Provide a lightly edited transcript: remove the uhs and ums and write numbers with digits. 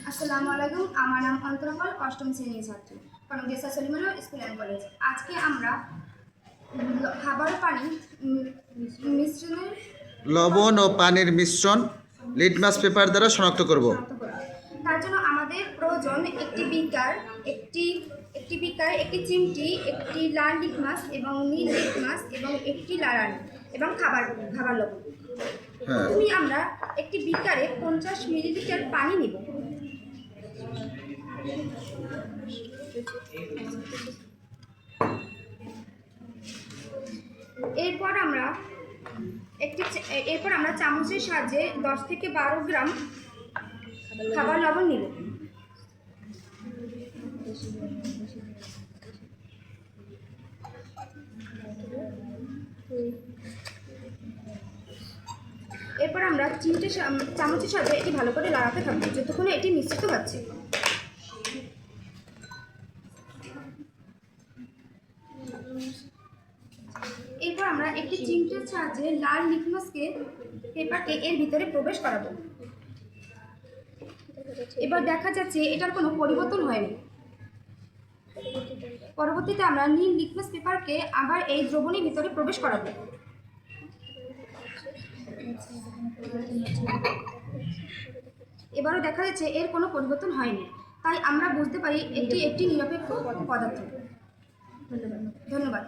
আসসালামু আলাইকুম। আমার নাম অন্তরাফল, অষ্টম শ্রেণীর ছাত্রী, কনকদেশা সলিমানো স্কুল অ্যান্ড কলেজ। আজকে আমরা খাবার ও পানি মিশ্রণের লবণ ও পানির মিশ্রণ লিটমাস পেপার দ্বারা শনাক্ত করব। তার জন্য আমাদের প্রয়োজন একটি বিকার, একটি চিমটি, একটি লাল লিটমাস এবং নীল লিটমাস এবং একটি লাড়ানি এবং খাবার লবণ। প্রথমে আমরা একটি বিকারে 50 মিলিলিটার পানি নিব। এরপর আমরা চামচের সাহায্যে 10 থেকে 12 গ্রাম খাবার লবণ নিব। এরপর আমরা চামচের সাহায্যে এটি ভালো করে লাগাতে থাকবো যতক্ষণ এটি মিশ্রিত হচ্ছে। এরপর আমরা একটি চিমটের সাহায্যে লাল লিটমাসকে পেপারকে এর ভিতরে প্রবেশ করাবো। এবার দেখা যাচ্ছে এটার কোনো পরিবর্তন হয়নি। পরবর্তীতে আমরা নীল লিটমাস পেপারকে আবার এই দ্রবণের ভিতরে প্রবেশ করাবো। এবারও দেখা যাচ্ছে এর কোনো পরিবর্তন হয়নি, তাই আমরা বুঝতে পারি এটি একটি নিরপেক্ষ পদার্থ। ধন্যবাদ।